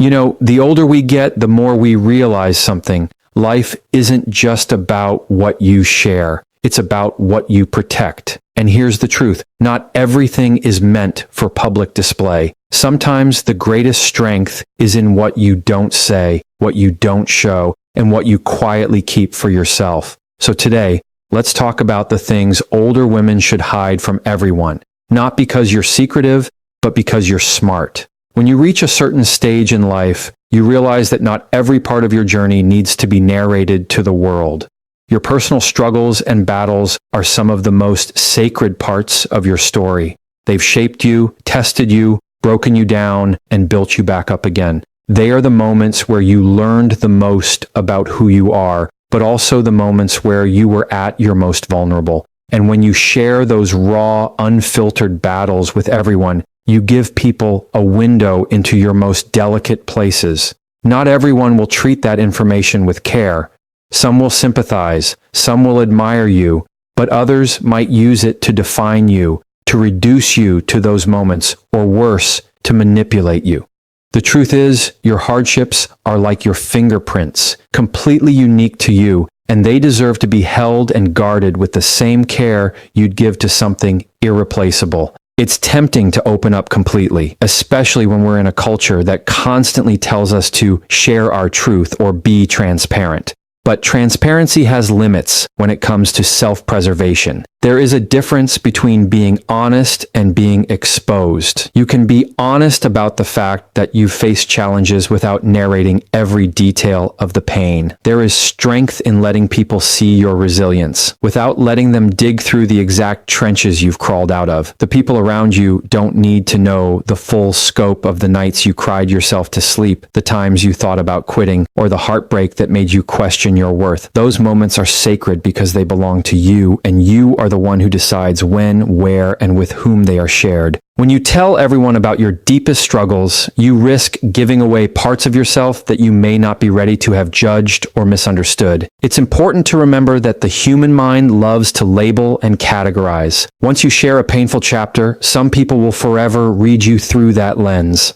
You know, the older we get, the more we realize something. Life isn't just about what you share. It's about what you protect. And here's the truth. Not everything is meant for public display. Sometimes the greatest strength is in what you don't say, what you don't show, and what you quietly keep for yourself. So today, let's talk about the things older women should hide from everyone. Not because you're secretive, but because you're smart. When you reach a certain stage in life, you realize that not every part of your journey needs to be narrated to the world. Your personal struggles and battles are some of the most sacred parts of your story. They've shaped you, tested you, broken you down, and built you back up again. They are the moments where you learned the most about who you are, but also the moments where you were at your most vulnerable. And when you share those raw, unfiltered battles with everyone, you give people a window into your most delicate places. Not everyone will treat that information with care. Some will sympathize, some will admire you, but others might use it to define you, to reduce you to those moments, or worse, to manipulate you. The truth is, your hardships are like your fingerprints, completely unique to you, and they deserve to be held and guarded with the same care you'd give to something irreplaceable. It's tempting to open up completely, especially when we're in a culture that constantly tells us to share our truth or be transparent. But transparency has limits when it comes to self-preservation. There is a difference between being honest and being exposed. You can be honest about the fact that you've faced challenges without narrating every detail of the pain. There is strength in letting people see your resilience, without letting them dig through the exact trenches you've crawled out of. The people around you don't need to know the full scope of the nights you cried yourself to sleep, the times you thought about quitting, or the heartbreak that made you question your worth. Those moments are sacred because they belong to you, and you are the one who decides when, where, and with whom they are shared. When you tell everyone about your deepest struggles, you risk giving away parts of yourself that you may not be ready to have judged or misunderstood. It's important to remember that the human mind loves to label and categorize. Once you share a painful chapter, some people will forever read you through that lens.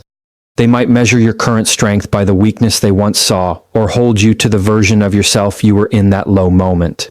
They might measure your current strength by the weakness they once saw, or hold you to the version of yourself you were in that low moment.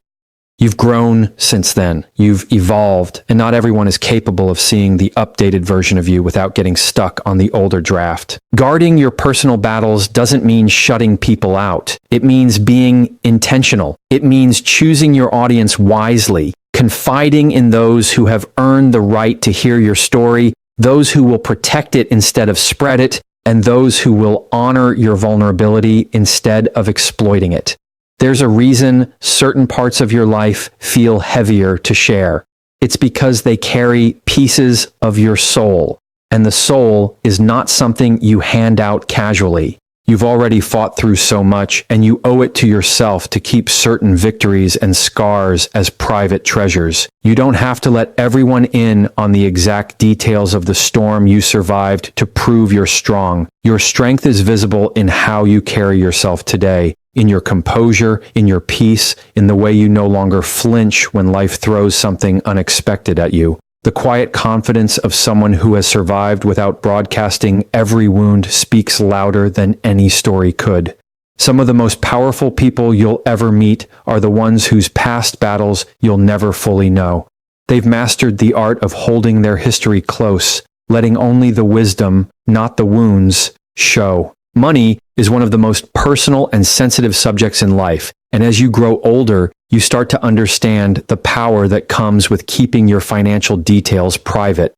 You've grown since then. You've evolved, and not everyone is capable of seeing the updated version of you without getting stuck on the older draft. Guarding your personal battles doesn't mean shutting people out. It means being intentional. It means choosing your audience wisely, confiding in those who have earned the right to hear your story, those who will protect it instead of spread it, and those who will honor your vulnerability instead of exploiting it. There's a reason certain parts of your life feel heavier to share. It's because they carry pieces of your soul, and the soul is not something you hand out casually. You've already fought through so much, and you owe it to yourself to keep certain victories and scars as private treasures. You don't have to let everyone in on the exact details of the storm you survived to prove you're strong. Your strength is visible in how you carry yourself today, in your composure, in your peace, in the way you no longer flinch when life throws something unexpected at you. The quiet confidence of someone who has survived without broadcasting every wound speaks louder than any story could. Some of the most powerful people you'll ever meet are the ones whose past battles you'll never fully know. They've mastered the art of holding their history close, letting only the wisdom, not the wounds, show. Money is one of the most personal and sensitive subjects in life, and as you grow older, you start to understand the power that comes with keeping your financial details private.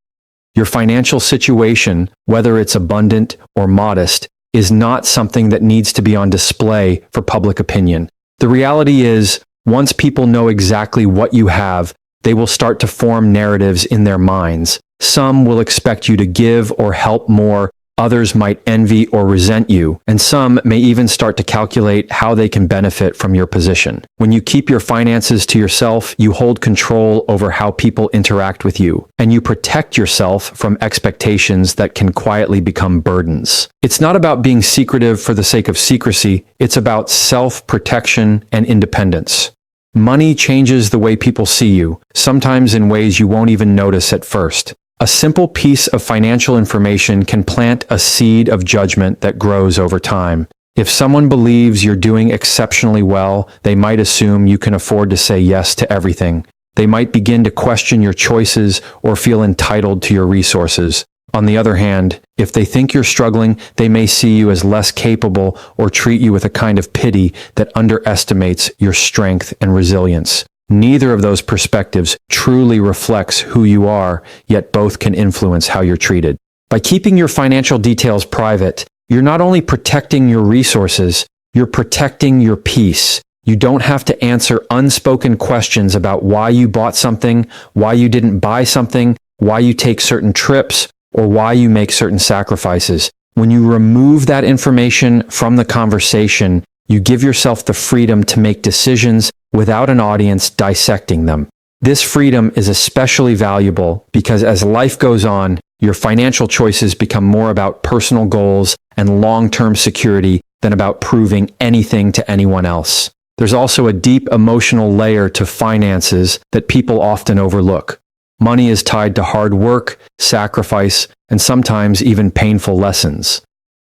Your financial situation, whether it's abundant or modest, is not something that needs to be on display for public opinion. The reality is, once people know exactly what you have, they will start to form narratives in their minds. Some will expect you to give or help more. Others might envy or resent you, and some may even start to calculate how they can benefit from your position. When you keep your finances to yourself, you hold control over how people interact with you, and you protect yourself from expectations that can quietly become burdens. It's not about being secretive for the sake of secrecy, it's about self-protection and independence. Money changes the way people see you, sometimes in ways you won't even notice at first. A simple piece of financial information can plant a seed of judgment that grows over time. If someone believes you're doing exceptionally well, they might assume you can afford to say yes to everything. They might begin to question your choices or feel entitled to your resources. On the other hand, if they think you're struggling, they may see you as less capable or treat you with a kind of pity that underestimates your strength and resilience. Neither of those perspectives truly reflects who you are, yet both can influence how you're treated. By keeping your financial details private, you're not only protecting your resources, you're protecting your peace. You don't have to answer unspoken questions about why you bought something, why you didn't buy something, why you take certain trips, or why you make certain sacrifices. When you remove that information from the conversation, you give yourself the freedom to make decisions without an audience dissecting them. This freedom is especially valuable because as life goes on, your financial choices become more about personal goals and long-term security than about proving anything to anyone else. There's also a deep emotional layer to finances that people often overlook. Money is tied to hard work, sacrifice, and sometimes even painful lessons.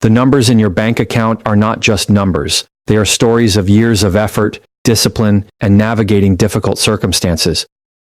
The numbers in your bank account are not just numbers. They are stories of years of effort, discipline, and navigating difficult circumstances.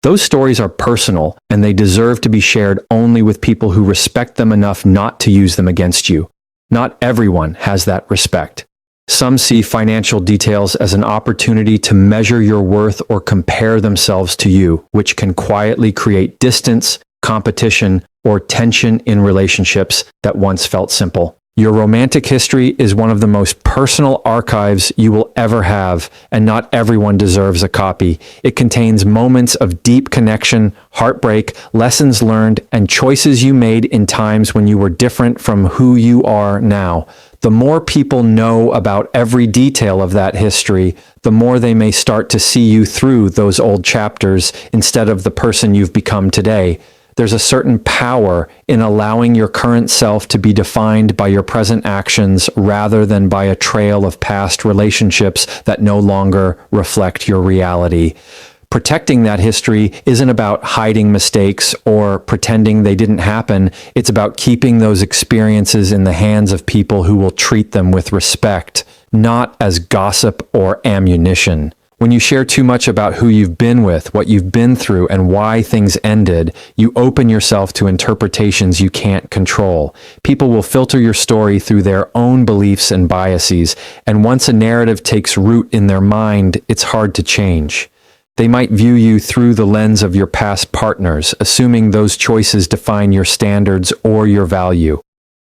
Those stories are personal, and they deserve to be shared only with people who respect them enough not to use them against you. Not everyone has that respect. Some see financial details as an opportunity to measure your worth or compare themselves to you, which can quietly create distance, competition, or tension in relationships that once felt simple. Your romantic history is one of the most personal archives you will ever have, and not everyone deserves a copy. It contains moments of deep connection, heartbreak, lessons learned, and choices you made in times when you were different from who you are now. The more people know about every detail of that history, the more they may start to see you through those old chapters instead of the person you've become today. There's a certain power in allowing your current self to be defined by your present actions rather than by a trail of past relationships that no longer reflect your reality. Protecting that history isn't about hiding mistakes or pretending they didn't happen. It's about keeping those experiences in the hands of people who will treat them with respect, not as gossip or ammunition. When you share too much about who you've been with, what you've been through, and why things ended, you open yourself to interpretations you can't control. People will filter your story through their own beliefs and biases, and once a narrative takes root in their mind, it's hard to change. They might view you through the lens of your past partners, assuming those choices define your standards or your value.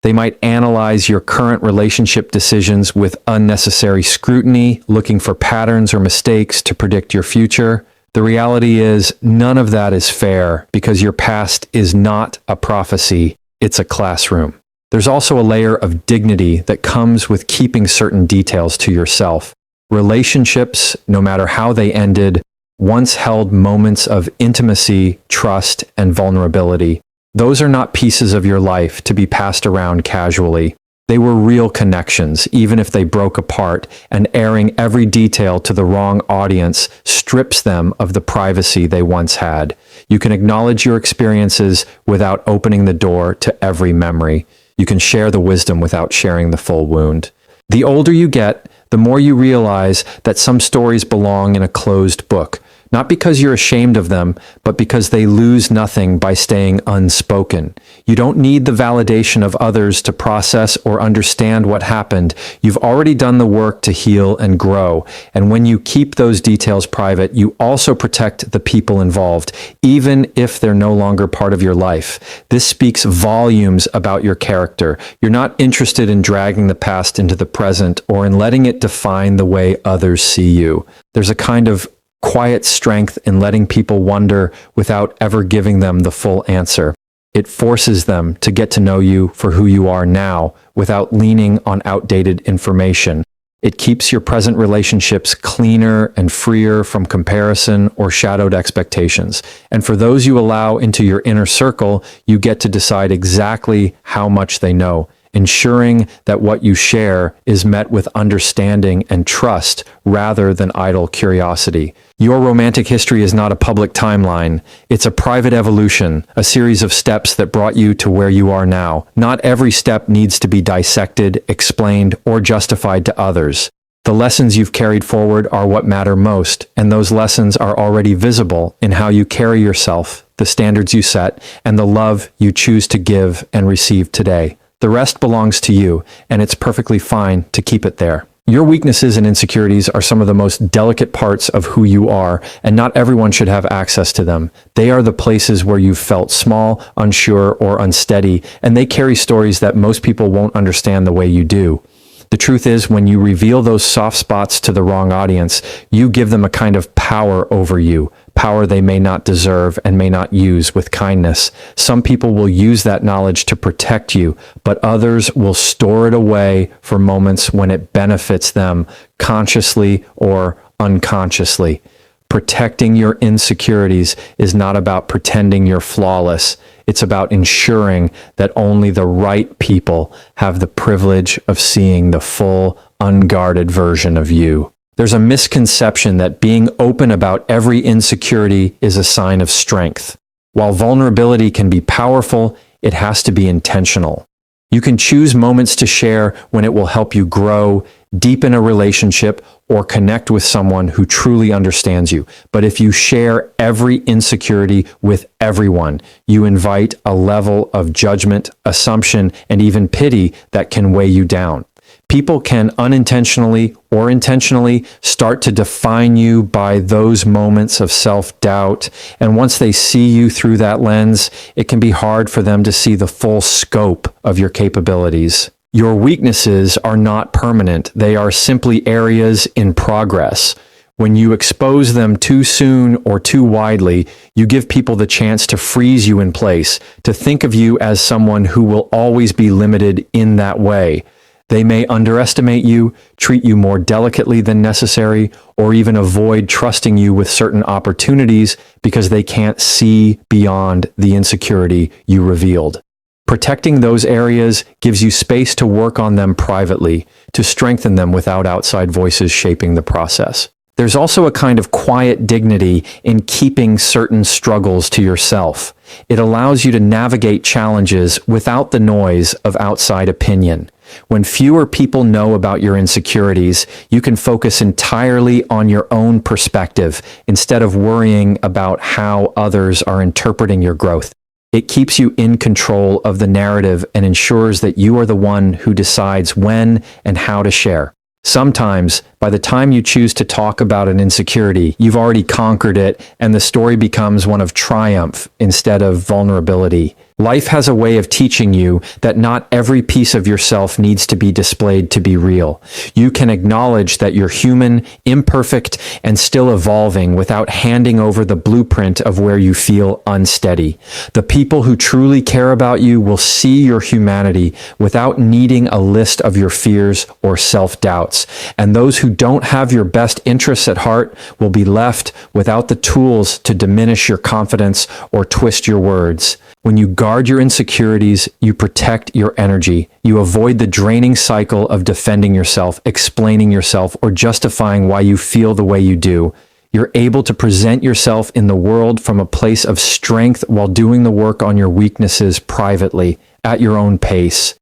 They might analyze your current relationship decisions with unnecessary scrutiny, looking for patterns or mistakes to predict your future. The reality is, none of that is fair because your past is not a prophecy, it's a classroom. There's also a layer of dignity that comes with keeping certain details to yourself. Relationships, no matter how they ended, once held moments of intimacy, trust, and vulnerability. Those are not pieces of your life to be passed around casually. They were real connections, even if they broke apart, and airing every detail to the wrong audience strips them of the privacy they once had. You can acknowledge your experiences without opening the door to every memory. You can share the wisdom without sharing the full wound. The older you get, the more you realize that some stories belong in a closed book. Not because you're ashamed of them, but because they lose nothing by staying unspoken. You don't need the validation of others to process or understand what happened. You've already done the work to heal and grow. And when you keep those details private, you also protect the people involved, even if they're no longer part of your life. This speaks volumes about your character. You're not interested in dragging the past into the present or in letting it define the way others see you. There's a kind of quiet strength in letting people wonder without ever giving them the full answer. It forces them to get to know you for who you are now without leaning on outdated information. It keeps your present relationships cleaner and freer from comparison or shadowed expectations. And for those you allow into your inner circle, you get to decide exactly how much they know. ensuring that what you share is met with understanding and trust rather than idle curiosity. Your romantic history is not a public timeline. It's a private evolution, a series of steps that brought you to where you are now. Not every step needs to be dissected, explained, or justified to others. The lessons you've carried forward are what matter most, and those lessons are already visible in how you carry yourself, the standards you set, and the love you choose to give and receive today. The rest belongs to you, and it's perfectly fine to keep it there. Your weaknesses and insecurities are some of the most delicate parts of who you are, and not everyone should have access to them. They are the places where you've felt small, unsure, or unsteady, and they carry stories that most people won't understand the way you do. The truth is, when you reveal those soft spots to the wrong audience, you give them a kind of power over you, power they may not deserve and may not use with kindness. Some people will use that knowledge to protect you, but others will store it away for moments when it benefits them, consciously or unconsciously. Protecting your insecurities is not about pretending you're flawless. It's about ensuring that only the right people have the privilege of seeing the full, unguarded version of you. There's a misconception that being open about every insecurity is a sign of strength. While vulnerability can be powerful, it has to be intentional. You can choose moments to share when it will help you grow, deepen a relationship, or connect with someone who truly understands you. But if you share every insecurity with everyone, you invite a level of judgment, assumption, and even pity that can weigh you down. People can unintentionally or intentionally start to define you by those moments of self-doubt. And once they see you through that lens, it can be hard for them to see the full scope of your capabilities. Your weaknesses are not permanent. They are simply areas in progress. When you expose them too soon or too widely, you give people the chance to freeze you in place, to think of you as someone who will always be limited in that way. They may underestimate you, treat you more delicately than necessary, or even avoid trusting you with certain opportunities because they can't see beyond the insecurity you revealed. Protecting those areas gives you space to work on them privately, to strengthen them without outside voices shaping the process. There's also a kind of quiet dignity in keeping certain struggles to yourself. It allows you to navigate challenges without the noise of outside opinion. When fewer people know about your insecurities, you can focus entirely on your own perspective instead of worrying about how others are interpreting your growth. It keeps you in control of the narrative and ensures that you are the one who decides when and how to share. Sometimes, by the time you choose to talk about an insecurity, you've already conquered it, and the story becomes one of triumph instead of vulnerability. Life has a way of teaching you that not every piece of yourself needs to be displayed to be real. You can acknowledge that you're human, imperfect, and still evolving without handing over the blueprint of where you feel unsteady. The people who truly care about you will see your humanity without needing a list of your fears or self-doubts. And those who don't have your best interests at heart will be left without the tools to diminish your confidence or twist your words. When you guard your insecurities, you protect your energy. You avoid the draining cycle of defending yourself, explaining yourself, or justifying why you feel the way you do. You're able to present yourself in the world from a place of strength while doing the work on your weaknesses privately, at your own pace.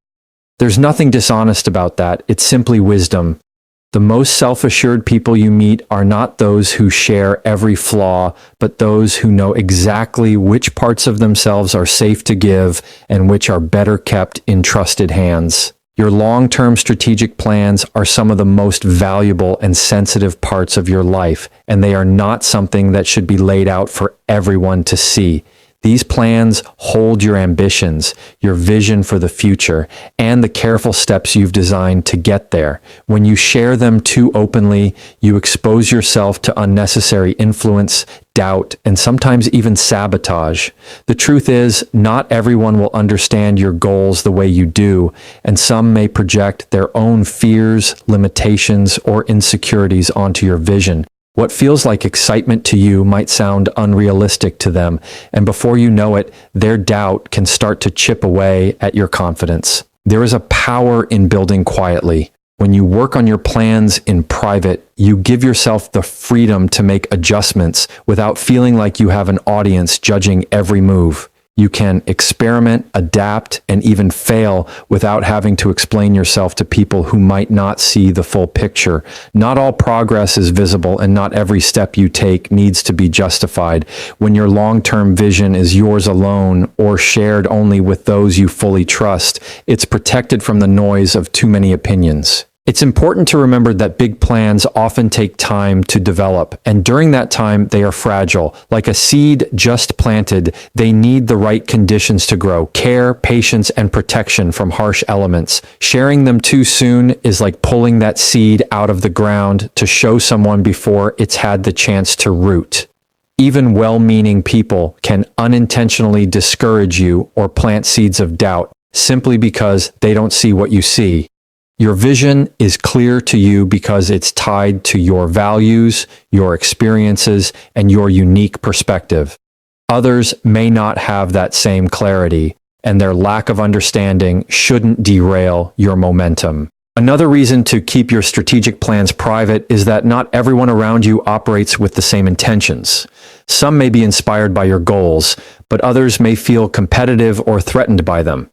There's nothing dishonest about that. It's simply wisdom. The most self-assured people you meet are not those who share every flaw, but those who know exactly which parts of themselves are safe to give and which are better kept in trusted hands. Your long-term strategic plans are some of the most valuable and sensitive parts of your life, and they are not something that should be laid out for everyone to see. These plans hold your ambitions, your vision for the future, and the careful steps you've designed to get there. When you share them too openly, you expose yourself to unnecessary influence, doubt, and sometimes even sabotage. The truth is, not everyone will understand your goals the way you do, and some may project their own fears, limitations, or insecurities onto your vision. What feels like excitement to you might sound unrealistic to them, and before you know it, their doubt can start to chip away at your confidence. There is a power in building quietly. When you work on your plans in private, you give yourself the freedom to make adjustments without feeling like you have an audience judging every move. You can experiment, adapt, and even fail without having to explain yourself to people who might not see the full picture. Not all progress is visible, and not every step you take needs to be justified. When your long-term vision is yours alone or shared only with those you fully trust, it's protected from the noise of too many opinions. It's important to remember that big plans often take time to develop, and during that time, they are fragile. Like a seed just planted, they need the right conditions to grow: care, patience, and protection from harsh elements. Sharing them too soon is like pulling that seed out of the ground to show someone before it's had the chance to root. Even well-meaning people can unintentionally discourage you or plant seeds of doubt simply because they don't see what you see. Your vision is clear to you because it's tied to your values, your experiences, and your unique perspective. Others may not have that same clarity, and their lack of understanding shouldn't derail your momentum. Another reason to keep your strategic plans private is that not everyone around you operates with the same intentions. Some may be inspired by your goals, but others may feel competitive or threatened by them.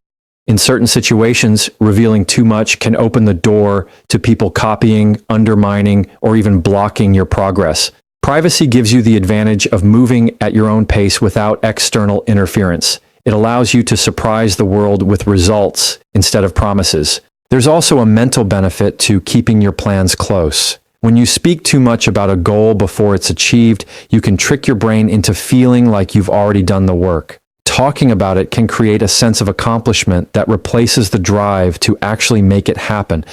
In certain situations, revealing too much can open the door to people copying, undermining, or even blocking your progress. Privacy gives you the advantage of moving at your own pace without external interference. It allows you to surprise the world with results instead of promises. There's also a mental benefit to keeping your plans close. When you speak too much about a goal before it's achieved, you can trick your brain into feeling like you've already done the work. Talking about it can create a sense of accomplishment that replaces the drive to actually make it happen.